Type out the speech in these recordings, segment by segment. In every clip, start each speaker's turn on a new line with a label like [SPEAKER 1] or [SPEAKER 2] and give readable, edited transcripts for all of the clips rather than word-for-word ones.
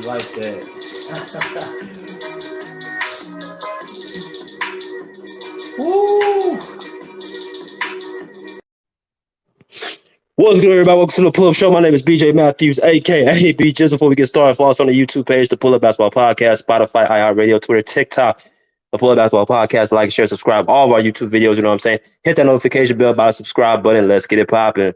[SPEAKER 1] like that. Woo!
[SPEAKER 2] What's good, everybody? Welcome to the Pull Up Show. My name is BJ Matthews, aka B. Just before we get started, follow us on the YouTube page, the Pull Up Basketball Podcast, Spotify, iHeartRadio, Twitter, TikTok, the Pull Up Basketball Podcast. Like, share, subscribe, all of our YouTube videos. You know what I'm saying? Hit that notification bell by the subscribe button. Let's get it popping.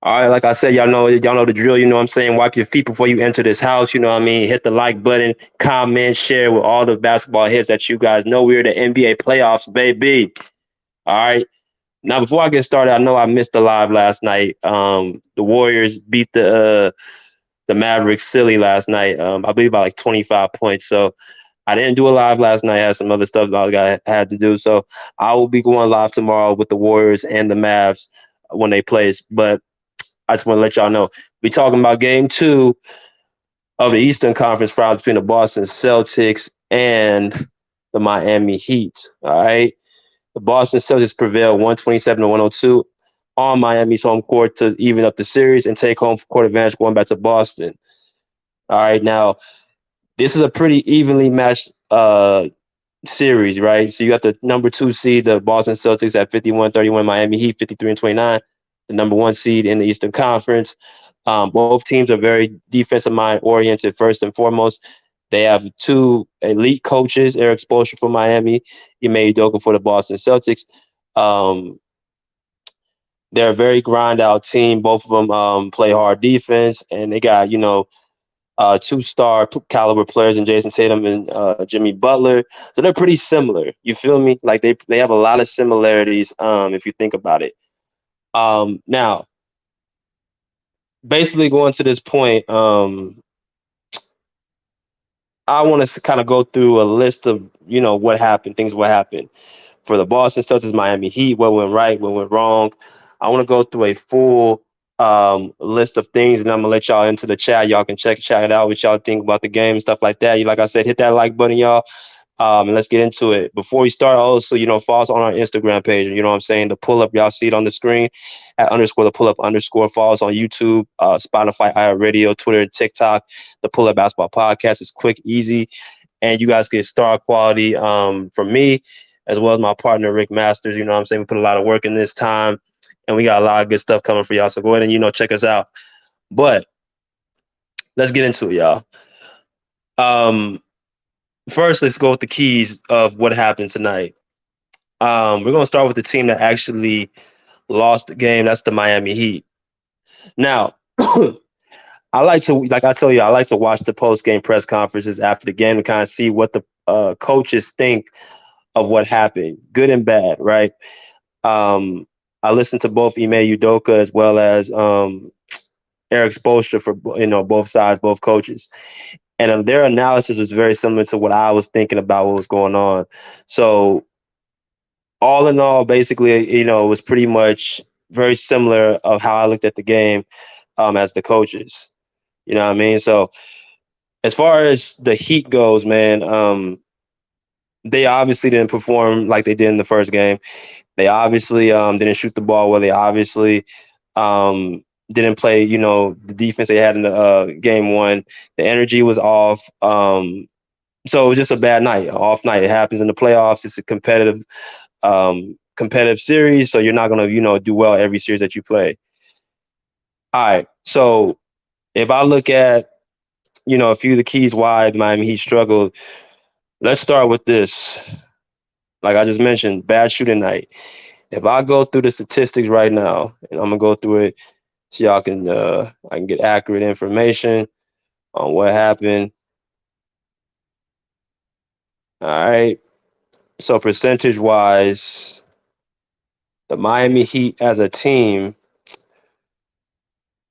[SPEAKER 2] All right, like I said, y'all know the drill. You know what I'm saying? Wipe your feet before you enter this house. You know what I mean? Hit the like button, comment, share with all the basketball hits that you guys know. We're the NBA playoffs, baby. All right. Now, before I get started, I know I missed the live last night. The Warriors beat the Mavericks silly last night. I believe by like 25 points. So I didn't do a live last night. I had some other stuff that I had to do. So I will be going live tomorrow with the Warriors and the Mavs when they play. But I just want to let y'all know we talking about game 2 of the Eastern Conference Finals between the Boston Celtics and the Miami Heat. All right. The Boston Celtics prevailed 127 to 102 on Miami's home court to even up the series and take home court advantage going back to Boston. All right, now this is a pretty evenly matched series, right? So you got the number 2 seed, the Boston Celtics at 51-31, Miami Heat 53-29, the number 1 seed in the Eastern Conference. Both teams are very defensive mind oriented first and foremost. They have 2 elite coaches, Eric Spoelstra for Miami, Ime Udoka for the Boston Celtics. They're a very grind out team. Both of them play hard defense, and they got 2-star caliber players in Jason Tatum and Jimmy Butler. So they're pretty similar. You feel me? Like they have a lot of similarities if you think about it. Now, basically going to this point, I want to kind of go through a list of what happened, what happened for the Boston Celtics, Miami Heat, what went right, what went wrong. I want to go through a full list of things, and I'm gonna let y'all into the chat. Y'all can check it out, what y'all think about the game and stuff like that. Like I said, hit that like button, y'all. And let's get into it. Before we start, also, follow us on our Instagram page. You know what I'm saying? The pull up, y'all see it on the screen at _ the pull up _ follow us on YouTube, Spotify, iHeartRadio, Twitter, TikTok. The Pull Up Basketball Podcast is quick, easy, and you guys get star quality from me as well as my partner Rick Masters. You know what I'm saying? We put a lot of work in this time, and we got a lot of good stuff coming for y'all. So go ahead and check us out. But let's get into it, y'all. First, let's go with the keys of what happened tonight. We're going to start with the team that actually lost the game. That's the Miami Heat. Now, I like to watch the post-game press conferences after the game to kind of see what the coaches think of what happened, good and bad, right? I listened to both Ime Udoka as well as Eric Spoelstra for both sides, both coaches. And their analysis was very similar to what I was thinking about what was going on. So all in all, basically, it was pretty much very similar of how I looked at the game as the coaches. You know what I mean? So as far as the Heat goes, man, they obviously didn't perform like they did in the first game. They obviously didn't shoot the ball well. They obviously didn't play, the defense they had in the game 1. The energy was off. So it was just a bad night, an off night. It happens in the playoffs. It's a competitive series, so you're not going to, do well every series that you play. All right. So if I look at, a few of the keys why Miami Heat struggled, let's start with this. Like I just mentioned, bad shooting night. If I go through the statistics right now, and I'm gonna go through it so y'all can I can get accurate information on what happened. All right. So percentage wise, the Miami Heat as a team.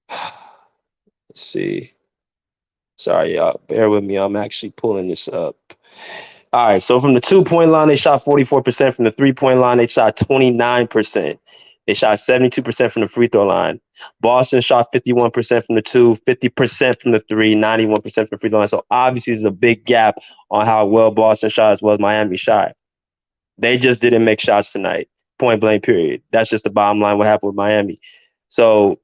[SPEAKER 2] Let's see. Sorry, y'all. Bear with me. I'm actually pulling this up. All right. So from the 2-point line, they shot 44%. From the 3-point line, they shot 29%. They shot 72% from the free throw line. Boston shot 51% from the 2, 50% from the 3, 91% from the free throw line. So obviously there's a big gap on how well Boston shot as well as Miami shot. They just didn't make shots tonight. Point blank, period. That's just the bottom line what happened with Miami. So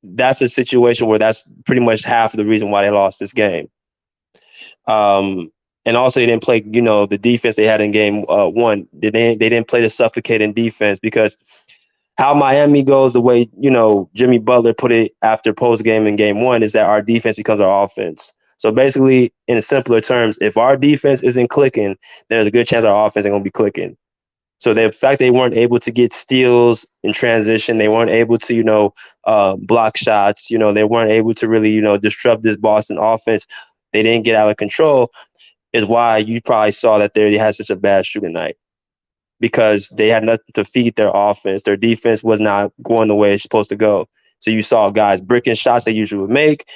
[SPEAKER 2] that's a situation where that's pretty much half of the reason why they lost this game. Um, and also they didn't play, the defense they had in game one. They didn't play the suffocating defense because how Miami goes the way, Jimmy Butler put it after post game in game one is that our defense becomes our offense. So basically, in simpler terms, if our defense isn't clicking, there's a good chance our offense ain't gonna be clicking. So the fact they weren't able to get steals in transition, they weren't able to, block shots, they weren't able to really, disrupt this Boston offense. They didn't get out of control, is why you probably saw that they had such a bad shooting night because they had nothing to feed their offense. Their defense was not going the way it's supposed to go. So you saw guys bricking shots they usually would make.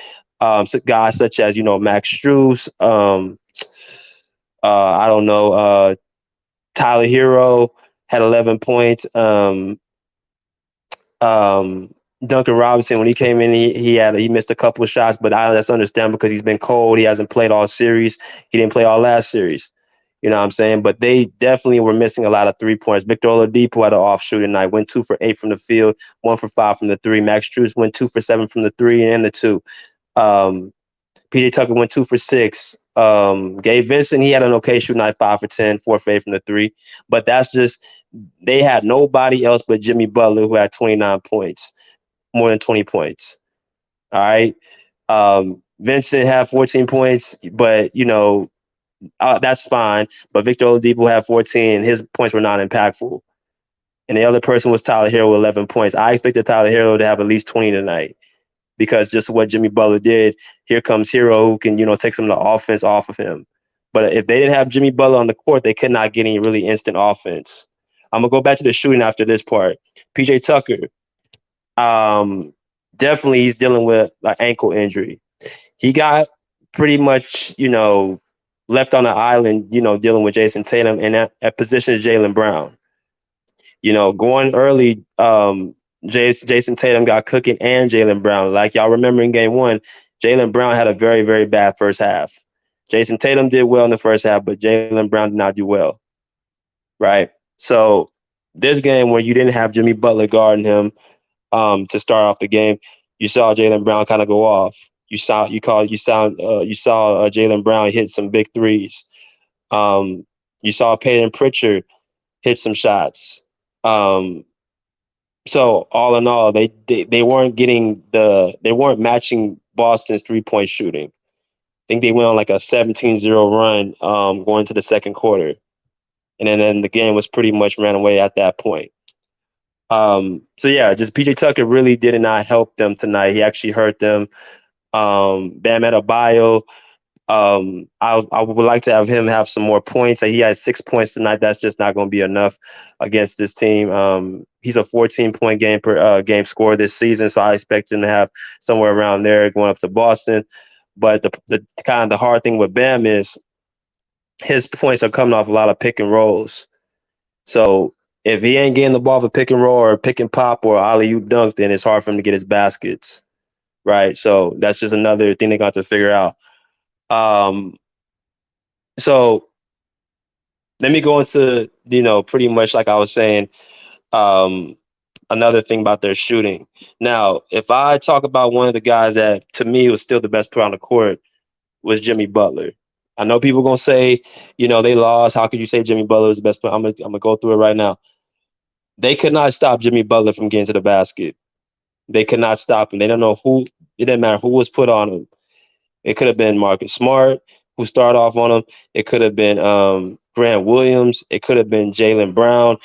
[SPEAKER 2] So guys such as, Max Strus, I don't know, Tyler Hero had 11 points. Um, Duncan Robinson, when he came in, he missed a couple of shots, but that's understandable because he's been cold. He hasn't played all series. He didn't play all last series. You know what I'm saying? But they definitely were missing a lot of 3 pointers. Victor Oladipo had an off shooting night, went 2 for 8 from the field, 1 for 5 from the three. Max Strus went 2 for 7 from the three and the two. PJ Tucker went 2 for 6. Gabe Vincent, he had an okay shooting night, 5 for 10, 4 for 8 from the three. But that's just, they had nobody else but Jimmy Butler who had 29 points, more than 20 points. All right. Vincent had 14 points, but, that's fine. But Victor Oladipo had 14. His points were not impactful. And the other person was Tyler Hero with 11 points. I expected Tyler Hero to have at least 20 tonight because just what Jimmy Butler did, here comes Hero who can, take some of the offense off of him. But if they didn't have Jimmy Butler on the court, they could not get any really instant offense. I'm going to go back to the shooting after this part. PJ Tucker, definitely he's dealing with an ankle injury. He got pretty much, left on the island, dealing with Jason Tatum, and at position is Jaylen Brown. Going early, Jason Tatum got cooking and Jaylen Brown. Like y'all remember in game one, Jaylen Brown had a very, very bad first half. Jason Tatum did well in the first half, but Jaylen Brown did not do well. Right? So this game where you didn't have Jimmy Butler guarding him to start off the game, you saw Jaylen Brown kind of go off. You saw Jaylen Brown hit some big threes. You saw Peyton Pritchard hit some shots. So all in all, they weren't matching Boston's 3-point shooting. I think they went on like a 17-0 run going to the second quarter. And then the game was pretty much ran away at that point. So yeah, just PJ Tucker really did not help them tonight. He actually hurt them. Bam Adebayo, I would like to have him have some more points. He had 6 points tonight. That's just not going to be enough against this team. He's a 14-point game scorer this season, so I expect him to have somewhere around there going up to Boston. But the kind of the hard thing with Bam is his points are coming off a lot of pick and rolls. So if he ain't getting the ball for pick and roll or pick and pop or alley-oop dunk, then it's hard for him to get his baskets, right? So that's just another thing they got to figure out. So let me go into, pretty much like I was saying, another thing about their shooting. Now, if I talk about one of the guys that to me was still the best player on the court was Jimmy Butler. I know people are gonna say, they lost. How could you say Jimmy Butler was the best player? I'm gonna go through it right now. They could not stop Jimmy Butler from getting to the basket. They could not stop him. They don't know who. It didn't matter who was put on him. It could have been Marcus Smart who started off on him. It could have been Grant Williams. It could have been Jaylen Brown.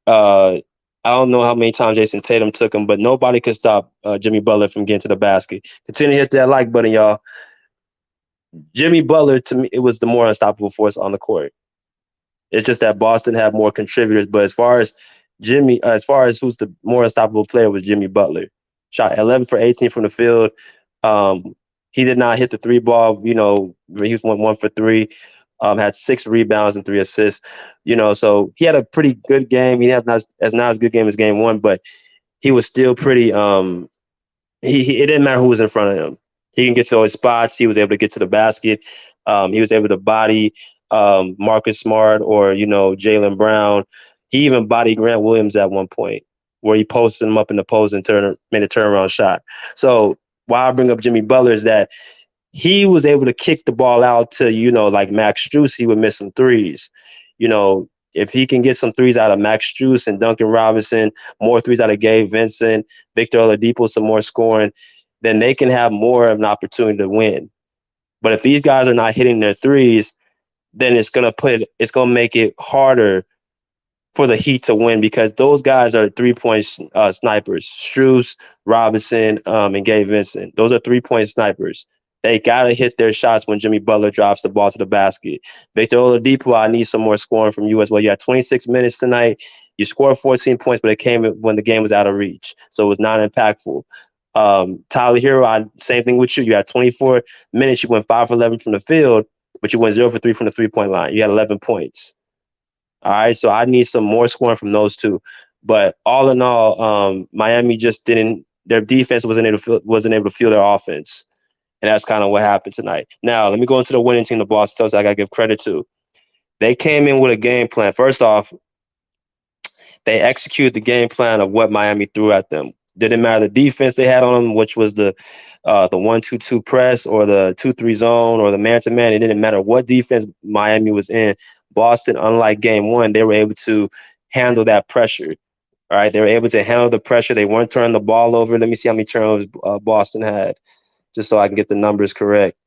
[SPEAKER 2] I don't know how many times Jason Tatum took him, but nobody could stop Jimmy Butler from getting to the basket. Continue to hit that like button, y'all. Jimmy Butler, to me, it was the more unstoppable force on the court. It's just that Boston had more contributors, but as far as who's the more unstoppable player was Jimmy Butler. Shot 11 for 18 from the field. He did not hit the three ball. He was 1 for 3. Had 6 rebounds and 3 assists. So he had a pretty good game. He had not as good game as game one, but he was still pretty. It didn't matter who was in front of him. He can get to those spots. He was able to get to the basket. He was able to body Marcus Smart or Jaylen Brown. He even bodied Grant Williams at one point. where he posted him up in the post and made a turnaround shot. So why I bring up Jimmy Butler is that he was able to kick the ball out to, like Max Strus, he would miss some threes. If he can get some threes out of Max Strus and Duncan Robinson, more threes out of Gabe Vincent, Victor Oladipo, some more scoring, then they can have more of an opportunity to win. But if these guys are not hitting their threes, then it's gonna make it harder for the Heat to win because those guys are 3-point snipers. Strus, Robinson, and Gabe Vincent. Those are 3-point snipers. They gotta hit their shots when Jimmy Butler drops the ball to the basket. Victor Oladipo, I need some more scoring from you as well. You had 26 minutes tonight. You scored 14 points, but it came when the game was out of reach, so it was not impactful. Tyler Hero, same thing with you. You had 24 minutes. You went 5 for 11 from the field, but you went 0 for 3 from the 3-point line. You had 11 points. All right, so I need some more scoring from those two. But all in all, Miami just didn't. Their defense wasn't able to feel their offense, and that's kind of what happened tonight. Now, let me go into the winning team, the Boston Celtics. I gotta give credit to. They came in with a game plan. First off, they executed the game plan of what Miami threw at them. Didn't matter the defense they had on them, which was the 1-2-2 press or the 2-3 zone or the man-to-man. It didn't matter what defense Miami was in. Boston, unlike game one, they were able to handle that pressure. All right, they were able to handle the pressure. They weren't turning the ball over. Let me see how many turnovers Boston had, just so I can get the numbers correct.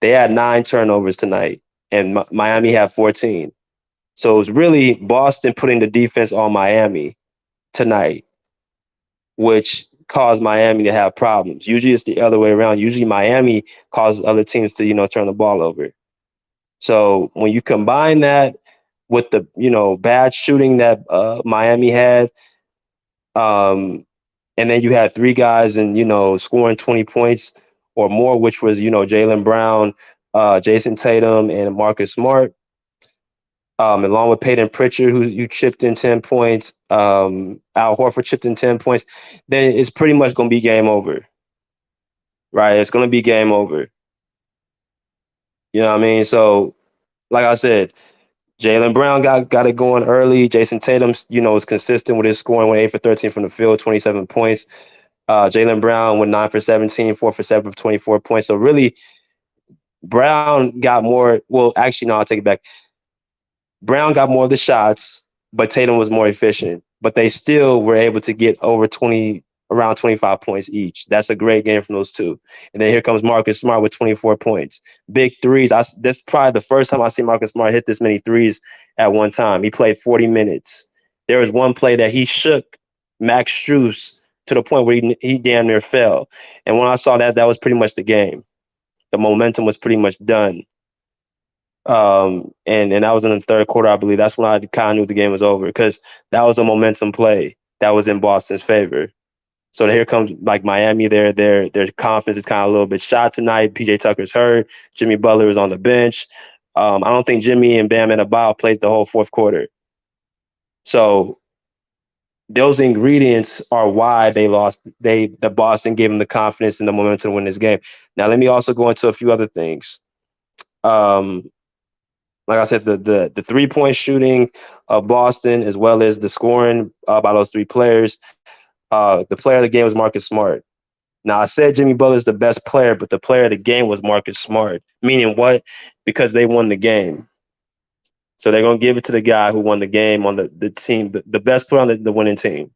[SPEAKER 2] They had 9 turnovers tonight, and Miami had 14. So it was really Boston putting the defense on Miami tonight, which caused Miami to have problems. Usually it's the other way around. Usually Miami causes other teams to, turn the ball over. So when you combine that with the, bad shooting that Miami had, and then you had 3 guys and, scoring 20 points or more, which was, Jaylen Brown, Jason Tatum, and Marcus Smart, along with Peyton Pritchard, who you chipped in 10 points, Al Horford chipped in 10 points, then it's pretty much going to be game over, right? It's going to be game over. You know what I mean? So, like I said, Jaylen Brown got it going early. Jason Tatum, is consistent with his scoring, went 8 for 13 from the field, 27 points. Jaylen Brown went 9 for 17, 4 for 7 for 24 points. So really, Brown got more. Well, actually, no, I'll take it back. Brown got more of the shots, but Tatum was more efficient. But they still were able to get around 25 points each. That's a great game from those two. And then here comes Marcus Smart with 24 points. Big threes. That's probably the first time I see Marcus Smart hit this many threes at one time. He played 40 minutes. There was one play that he shook Max Strus to the point where he damn near fell. And when I saw that, that was pretty much the game. The momentum was pretty much done. And that was in the third quarter, I believe. That's when I kind of knew the game was over because that was a momentum play that was in Boston's favor. So here comes like Miami. Their confidence is kind of a little bit shot tonight. PJ Tucker's hurt. Jimmy Butler is on the bench. I don't think Jimmy and Bam Adebayo played the whole fourth quarter. So those ingredients are why they lost. The Boston gave them the confidence and the momentum to win this game. Now let me also go into a few other things. Like I said, the 3-point shooting of Boston, as well as the scoring by those 3 players. The player of the game was Marcus Smart. Now, I said Jimmy Butler is the best player, but the player of the game was Marcus Smart. Meaning what? Because they won the game. So they're going to give it to the guy who won the game on the team, the best player on the winning team.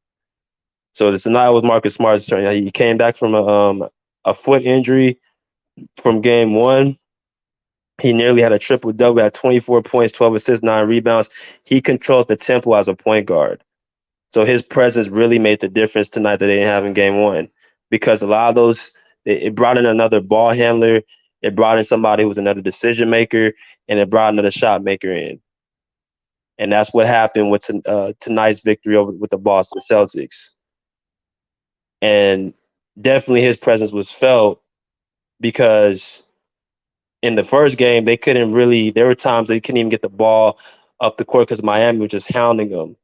[SPEAKER 2] So tonight was Marcus Smart's turn. He came back from a foot injury from game 1. He nearly had a triple-double, had 24 points, 12 assists, 9 rebounds. He controlled the tempo as a point guard. So his presence really made the difference tonight that they didn't have in game 1 because a lot of those, it brought in another ball handler. It brought in somebody who was another decision maker, and it brought another shot maker in. And that's what happened with tonight's victory with the Boston Celtics. And definitely his presence was felt because in the first game, there were times they couldn't even get the ball up the court because Miami was just hounding them.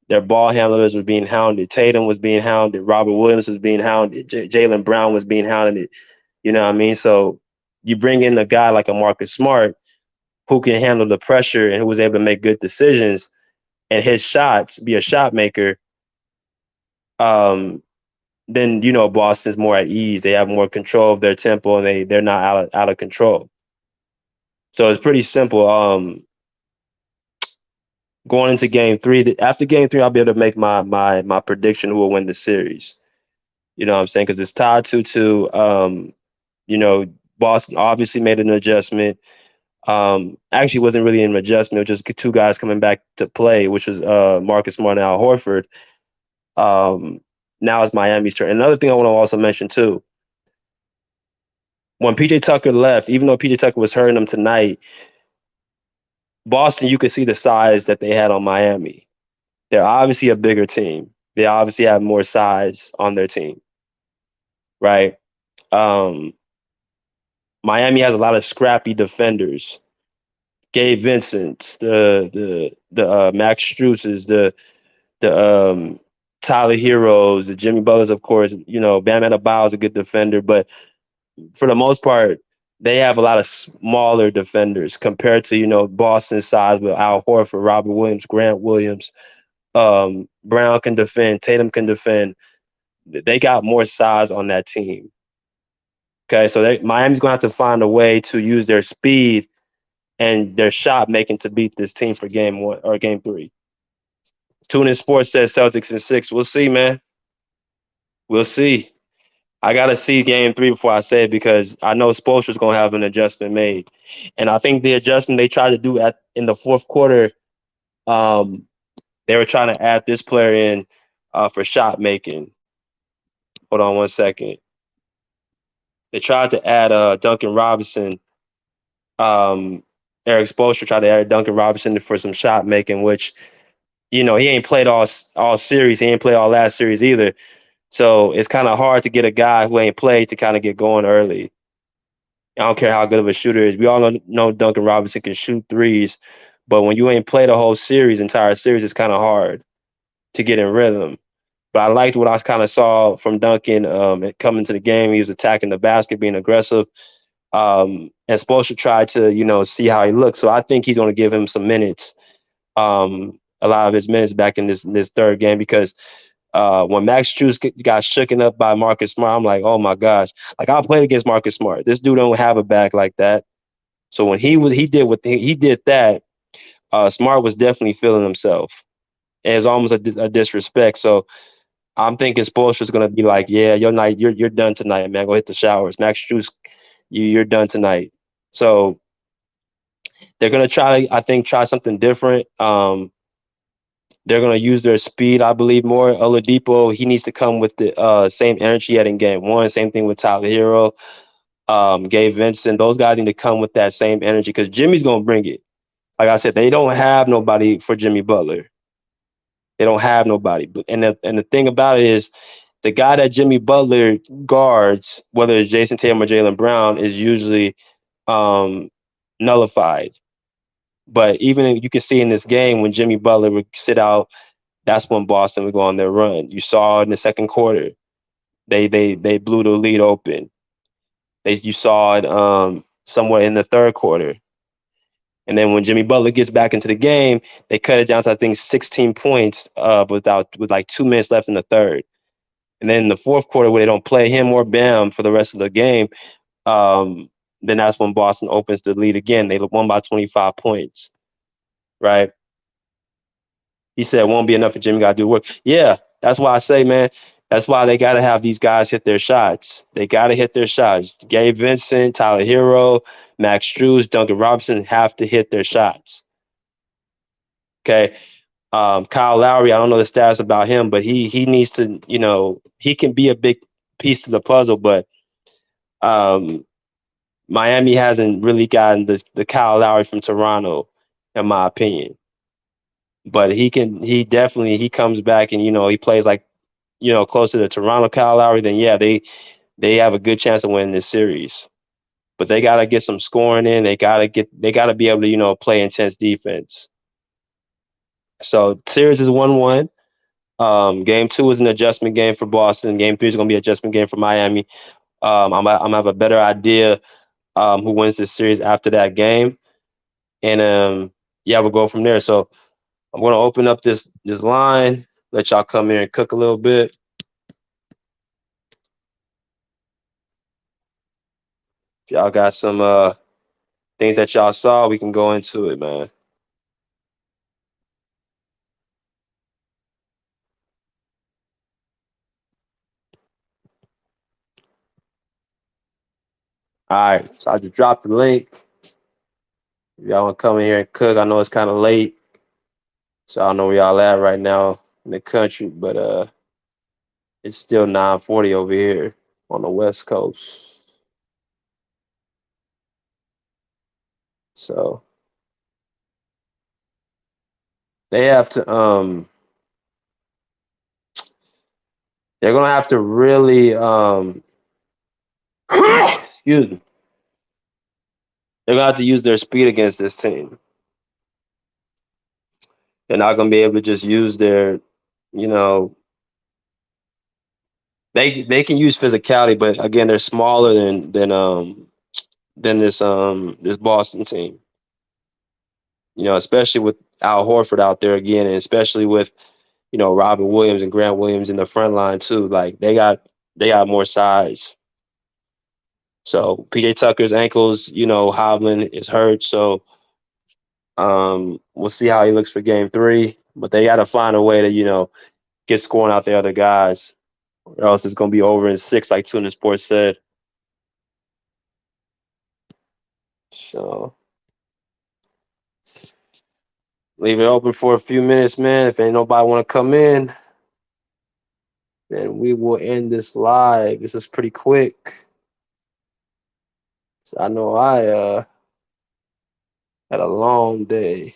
[SPEAKER 2] Their ball handlers were being hounded. Tatum was being hounded. Robert Williams was being hounded. Jaylen Brown was being hounded. You know what I mean? So you bring in a guy like a Marcus Smart who can handle the pressure and who was able to make good decisions and his shots, be a shot maker. um, then Boston's more at ease. They have more control of their tempo, and they're not out of control. So it's pretty simple. Going into game three, after game three, I'll be able to make my prediction who will win the series. You know what I'm saying? Because it's tied 2-2. You know, Boston obviously made an adjustment. Actually, wasn't really an adjustment. It was just two guys coming back to play, which was Marcus Smart and Al Horford. Um, Now it's Miami's turn. Another thing I want to also mention too, when PJ Tucker left, even though PJ Tucker was hurting them tonight, Boston, you could see the size that they had on Miami. They're obviously a bigger team. They obviously have more size on their team, right? Um, Miami has a lot of scrappy defenders. Gabe Vincent's, the Max Struess's, the Tyler Heroes, the Jimmy Butlers, of course. Bam Adebayo is a good defender, but for the most part, they have a lot of smaller defenders compared to Boston's size with Al Horford, Robert Williams, Grant Williams. Brown can defend, Tatum can defend. They got more size on that team. Okay, so Miami's gonna have to find a way to use their speed and their shot making to beat this team for game one or game three. Tune in Sports says Celtics in six. We'll see, man. We'll see. I gotta see game three before I say it because I know Spoelstra's gonna have an adjustment made, and I think the adjustment they tried to do in the fourth quarter, um, they were trying to add this player in for shot making. Hold on 1 second. They tried to add Duncan Robinson. Um, Eric Spoelstra tried to add Duncan Robinson for some shot making, which he ain't played all series. He ain't played all last series either. So it's kind of hard to get a guy who ain't played to kind of get going early. I don't care how good of a shooter is. We all know Duncan Robinson can shoot threes, but when you ain't played a whole entire series, it's kind of hard to get in rhythm. But I liked what I kind of saw from Duncan coming to the game. He was attacking the basket, being aggressive. And Spoelstra tried to, see how he looked. So I think he's going to give him some minutes, a lot of his minutes back in this third game because when Max Strus got shooken up by Marcus Smart, I'm like, oh my gosh! Like I played against Marcus Smart. This dude don't have a back like that. So when he did that, Smart was definitely feeling himself. And it's almost a disrespect. So I'm thinking Spoelstra's gonna be like, yeah, your night, you're done tonight, man. Go hit the showers. Max Strus, you're done tonight. So they're gonna try something different. They're going to use their speed, I believe, more. Oladipo, he needs to come with the same energy he had in game one. Same thing with Tyler Hero, Gabe Vincent. Those guys need to come with that same energy because Jimmy's going to bring it. Like I said, they don't have nobody for Jimmy Butler. They don't have nobody. And the thing about it is the guy that Jimmy Butler guards, whether it's Jason Tatum or Jaylen Brown, is usually nullified. But even you can see in this game when Jimmy Butler would sit out, that's when Boston would go on their run. You saw in the second quarter, they blew the lead open. You saw it somewhere in the third quarter. And then when Jimmy Butler gets back into the game, they cut it down to I think 16 points with like 2 minutes left in the third. And then in the fourth quarter, where they don't play him or Bam for the rest of the game, then that's when Boston opens the lead again. They won by 25 points, right? He said it won't be enough for Jimmy got to do work. Yeah, that's why I say, man, that's why they got to have these guys hit their shots. They got to hit their shots. Gabe Vincent, Tyler Hero, Max Strus, Duncan Robinson have to hit their shots. Okay. Kyle Lowry, I don't know the stats about him, but he needs to, he can be a big piece to the puzzle, but Miami hasn't really gotten the Kyle Lowry from Toronto, in my opinion. But he comes back and he plays like closer to Toronto Kyle Lowry, then yeah, they have a good chance of winning this series. But they gotta get some scoring in. They gotta be able to play intense defense. So series is 1-1. Game two is an adjustment game for Boston. Game three is gonna be an adjustment game for Miami. I'm gonna have a better idea who wins this series after that game, and yeah, we'll go from there. So I'm gonna open up this line, let y'all come here and cook a little bit. If y'all got some things that y'all saw, we can go into it, man. All right, so I just dropped the link. If y'all want to come in here and cook, I know it's kind of late, so I don't know where y'all at right now in the country, but it's still 9:40 over here on the West Coast. So they have to they're gonna have to really excuse me. They're gonna have to use their speed against this team. They're not gonna be able to just use their, you know, they can use physicality, but again, they're smaller than this Boston team. You know, especially with Al Horford out there again, and especially with Robin Williams and Grant Williams in the front line too. Like they got more size. So PJ Tucker's ankles, Hovland is hurt, so we'll see how he looks for Game 3. But they got to find a way to get scoring out the other guys, or else it's gonna be over in 6, like Tuna Sports said. So leave it open for a few minutes, man. If ain't nobody want to come in, then we will end this live. This is pretty quick. So I know I had a long day,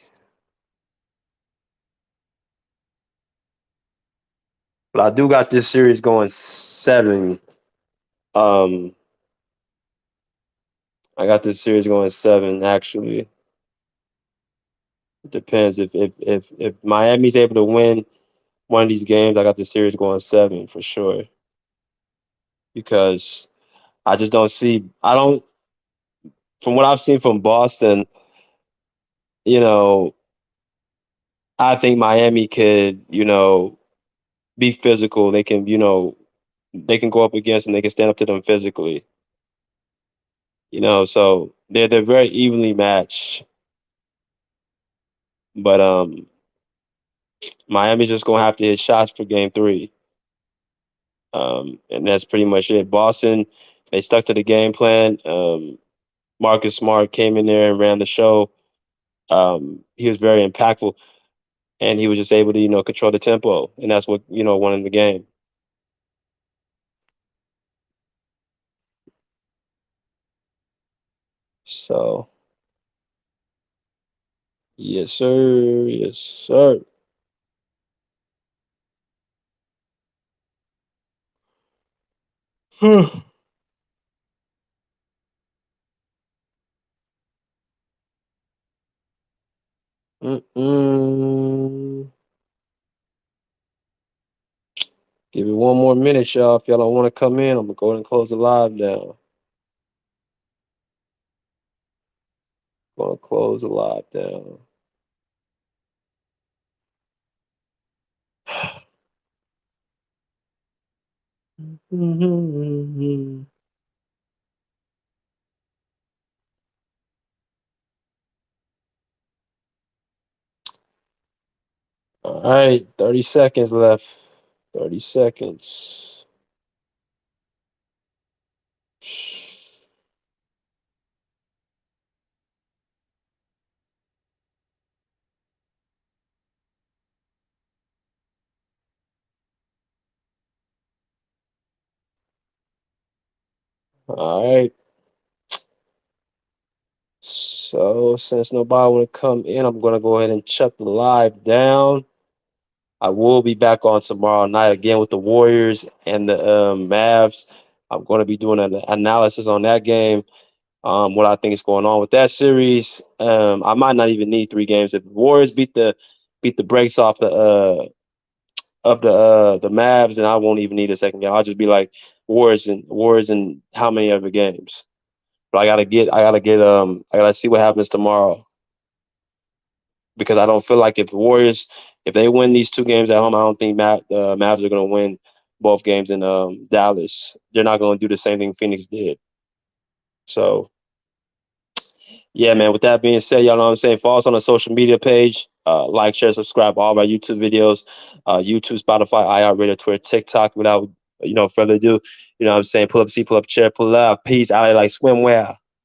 [SPEAKER 2] but I do got this series going 7. Um, I got this series going 7 actually. It depends if Miami's able to win one of these games. I got the series going 7 for sure, because I just don't see. I don't. From what I've seen from Boston, you know, I think Miami could, be physical. They can, they can go up against and they can stand up to them physically. So they're very evenly matched. But Miami's just gonna have to hit shots for Game 3. And that's pretty much it. Boston, they stuck to the game plan. Marcus Smart came in there and ran the show. He was very impactful, and he was just able to, control the tempo, and that's what won the game. So yes, sir. Yes, sir. Mm-mm. Give it one more minute, y'all. If y'all don't want to come in, I'm gonna go ahead and close the live down. Gonna close the live down. All right, 30 seconds left. 30 seconds. All right. So since nobody want to come in, I'm gonna go ahead and shut the live down. I will be back on tomorrow night again with the Warriors and the Mavs. I'm going to be doing an analysis on that game, what I think is going on with that series. I might not even need 3 games. If the Warriors beat the brakes off the Mavs, then I won't even need a second game. I'll just be like Warriors and how many other games. But I gotta see what happens tomorrow, because I don't feel like if the Warriors, if they win these 2 games at home, I don't think the Mavs are going to win both games in Dallas. They're not going to do the same thing Phoenix did. So yeah, man. With that being said, y'all know what I'm saying. Follow us on the social media page. Like, share, subscribe all of our YouTube videos. YouTube, Spotify, iHeartRadio, Twitter, TikTok. Without further ado, you know what I'm saying. Pull up a seat, pull up a chair, pull up. Peace. I like swimwear.